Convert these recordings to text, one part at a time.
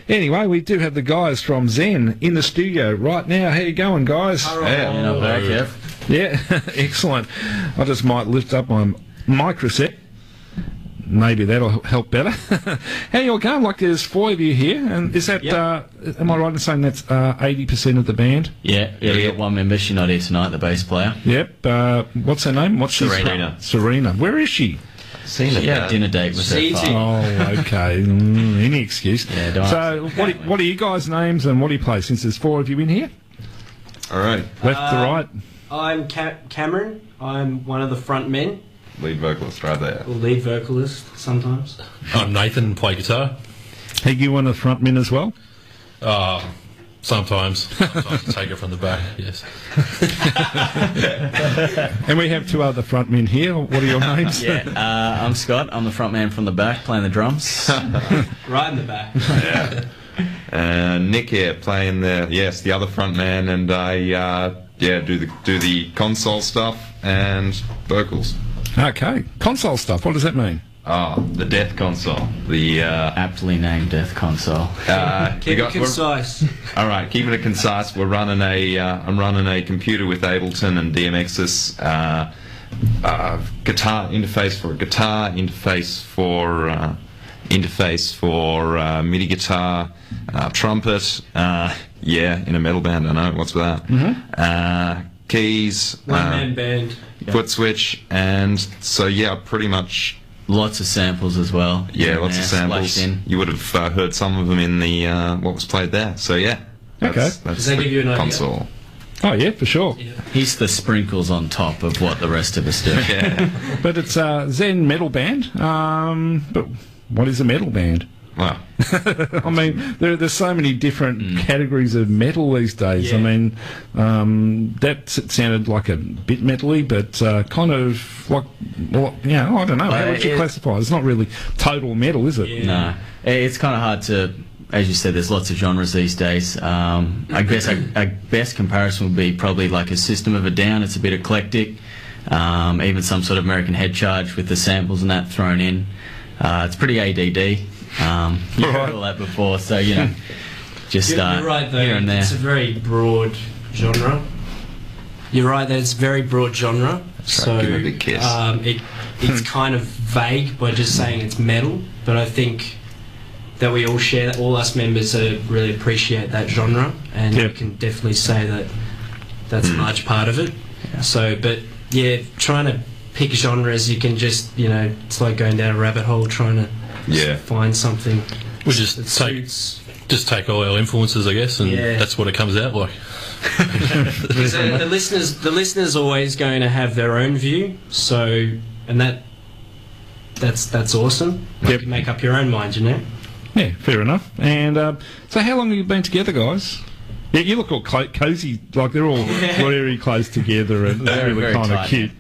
Anyway, we do have the guys from ZEN in the studio right now. How you going, guys? Yeah, not bad, Kev. Yeah, excellent. I just might lift up my mic set. Maybe that'll help better. How you all going? Like, there's 4 of you here, and is that, am I right in saying that's 80% of the band? Yeah, we got one member. She's not here tonight, the bass player. Yep. What's her name? What's Serena. Serena. Where is she? She had a dinner date with her father. Oh, okay. Any excuse. Yeah, don't so, what are you guys' names and what do you play, since there's 4 of you in here? All right. Left to right. I'm Cameron. I'm one of the front men. Lead vocalist right there. Or lead vocalist, sometimes. I'm Nathan, play guitar. Are you one of the front men as well? Sometimes take it from the back, yes. And we have 2 other front men here. What are your names? I'm Scott. I'm the front man from the back, playing the drums. Right in the back. Yeah. Nick here, playing the other front man, and I do the console stuff and vocals. Okay. Console stuff. What does that mean? The Death Console. The aptly named Death Console. Keep it concise. All right, keeping it concise. We're running I'm running a computer with Ableton and DMX's guitar interface for guitar, interface for MIDI guitar, trumpet. In a metal band, I know. What's with that? Mm-hmm. Keys. One-man band. Foot switch, and so pretty much. Lots of samples as well. Yeah, lots of samples. You would have heard some of them in the what was played there. So that's Does that give you an idea? Console. Oh yeah, for sure. Yeah. He's the sprinkles on top of what the rest of us do. Yeah. But it's a ZEN metal band. But what is a metal band? Well, I mean, there's so many different categories of metal these days. Yeah. I mean, that sounded like a bit metally, but kind of like, I don't know. How would you classify it? It's not really total metal, is it? Yeah. No, it's kind of hard to, as you said, there's lots of genres these days. I guess a best comparison would be probably like a System of a Down. It's a bit eclectic. Even some sort of American Head Charge with the samples and that thrown in. It's pretty ADD. You've heard all that before, so just You're right, though. here and there. It's a very broad genre. You're right, there's a very broad genre. So give it a big kiss. It's kind of vague by just saying it's metal, but I think that we all share, all us members really appreciate that genre, and we can definitely say that that's a large part of it. Yeah. So, but trying to pick genres, you can just, it's like going down a rabbit hole trying to find something. We just take all our influences, I guess, and that's what it comes out like. So the listener's always going to have their own view. So, and that's awesome. You can make up your own mind, Yeah, fair enough. And so, how long have you been together, guys? Yeah, you look all cozy, like they're all very close together, and they're really kind of cute.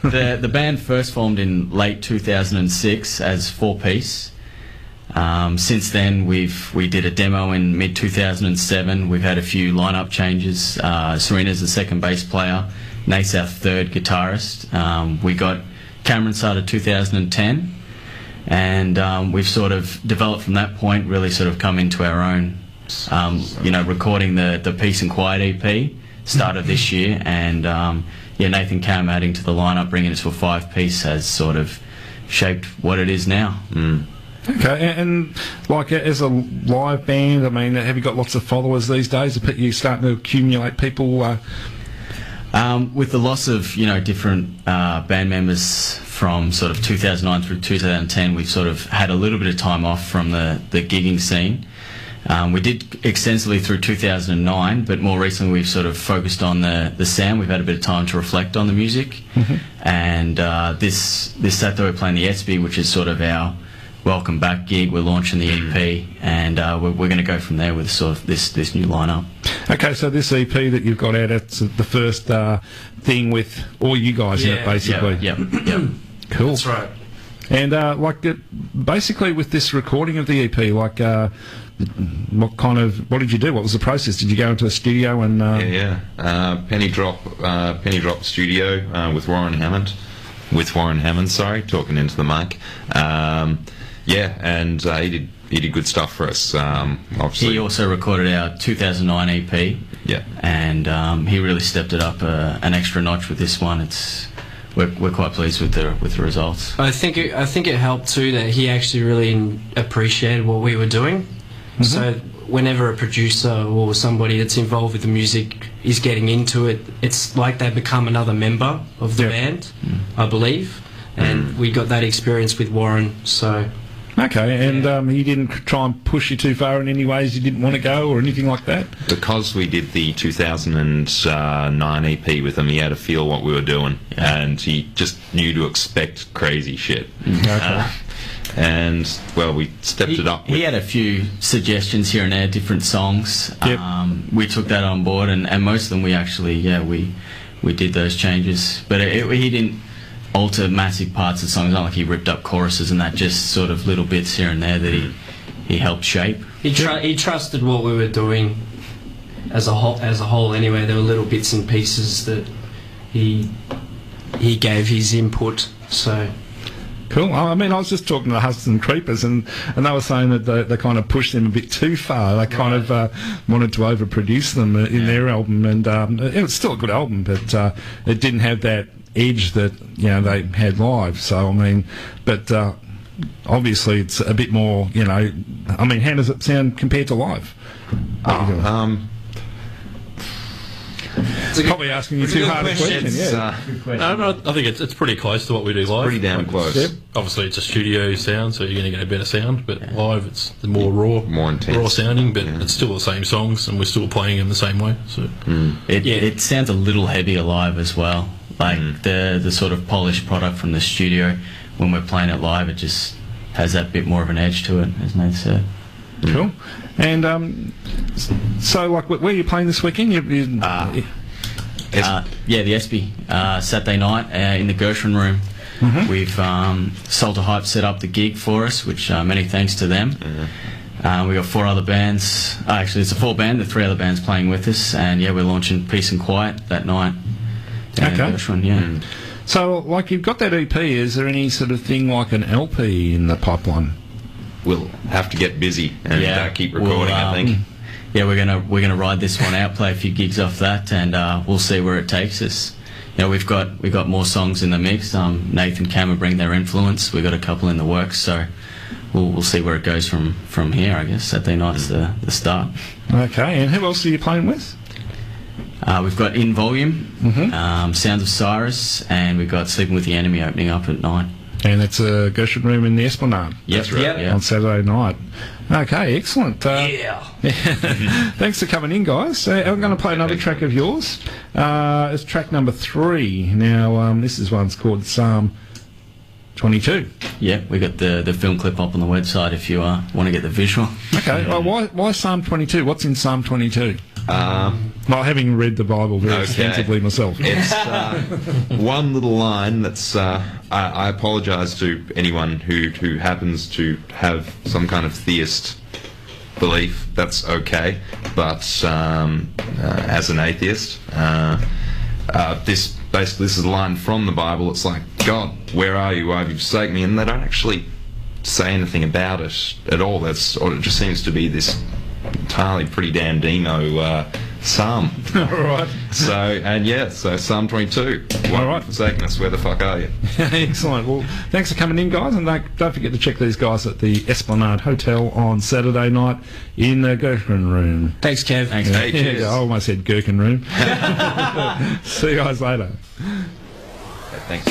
The band first formed in late 2006 as 4-piece. Since then, we did a demo in mid 2007. We've had a few lineup changes. Serena's the second bass player. Nate's our third guitarist. We got Cameron started 2010, and we've sort of developed from that point. Really, sort of come into our own. Recording the Peace and Quiet EP started this year, and Nathan Cam adding to the lineup, bringing it to a 5-piece, has sort of shaped what it is now. Okay, and like as a live band, I mean, have you got lots of followers these days? Are you starting to accumulate people? With the loss of different band members from sort of 2009 through 2010, we've sort of had a little bit of time off from the gigging scene. We did extensively through 2009, but more recently we've sort of focused on the sound. We've had a bit of time to reflect on the music, and this Saturday we're playing the Espy, which is sort of our welcome back gig. We're launching the EP, and we're going to go from there with sort of this new lineup. Okay, so this EP that you've got out, it's the first thing with all you guys in it, basically. Yep. Cool. That's right. And basically with this recording of the EP, what did you do? What was the process? Did you go into a studio and? Penny Drop Studio with Warren Hammond. Talking into the mic. And he did did good stuff for us. Obviously, He also recorded our 2009 EP. yeah. And he really stepped it up an extra notch with this one. We're quite pleased with the results. I think it helped too that he actually really appreciated what we were doing. So whenever a producer or somebody that's involved with the music is getting into it, it's like they become another member of the band, I believe. And we got that experience with Warren. So. Okay, and he didn't try and push you too far in any ways you didn't want to go or anything like that? Because we did the 2009 EP with him, he had to feel what we were doing, and he just knew to expect crazy shit. Okay. And, well, we stepped it up. He had a few suggestions here and there, different songs. Yep. We took that on board, and most of them we actually, we did those changes. But he didn't alter massive parts of the songs. It's not like he ripped up choruses and that, just sort of little bits here and there that he helped shape. He trusted what we were doing as a whole. Anyway, there were little bits and pieces that he gave his input. So Cool. I mean, I was just talking to the Huston Creepers, and they were saying that they kind of pushed them a bit too far. They kind of wanted to overproduce them in their album, and it was still a good album, but it didn't have that edge that they had live. So I mean, but obviously it's a bit more. I mean, how does it sound compared to live? Probably asking you too hard a question. No, I think it's pretty close to what we do live. Pretty damn close. Yep. Obviously, it's a studio sound, so you're going to get a better sound. But live, it's the more raw, more intense, raw sounding. But it's still the same songs, and we're still playing them the same way. So it sounds a little heavier live as well. Like the sort of polished product from the studio, when we're playing it live, it just has that bit more of an edge to it, as Nate said. Cool. And so, like, where are you playing this weekend? The Espy, Saturday night in the Gershwin Room. We've Salter Hype set up the gig for us, which many thanks to them. We got 4 other bands. Actually, it's a 4 band. The 3 other bands playing with us, and we're launching Peace and Quiet that night. Okay. Gershwin, So, like, you've got that EP. Is there any sort of thing like an LP in the pipeline? We'll have to get busy and keep recording. I think. Yeah, we're gonna ride this one out, play a few gigs off that, and we'll see where it takes us. We've got more songs in the mix. Nathan Kammer bring their influence. We've got a couple in the works, so we'll see where it goes from here. I guess Saturday night's the start. Okay, and who else are you playing with? We've got In Volume, Sounds of Cyrus, and we've got Sleeping with the Enemy opening up at 9. And it's a Gershwin Room in the Esplanade. That's right. On Saturday night. Okay, excellent. Thanks for coming in, guys. I'm going to play another track of yours. It's track number 3. Now, this is one's called Psalm 22. Yeah, we got the film clip up on the website if you want to get the visual. Okay, well, why Psalm 22? What's in Psalm 22? Not having read the Bible very extensively myself. It's one little line that's... I apologise to anyone who happens to have some kind of theist belief. That's okay. But as an atheist, this is a line from the Bible. It's like, God, where are you? Why have you forsaken me? And they don't actually say anything about it at all. It just seems to be this entirely pretty damn demo psalm. All right. So Psalm 22. All right. Forsaken us, where the fuck are you? Excellent. Well, thanks for coming in, guys, and don't forget to check these guys at the Esplanade Hotel on Saturday night in the Gershwin Room. Thanks, Kev. Thanks. Hey, cheers. I almost said Gherkin Room. See you guys later. Thanks.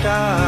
sky.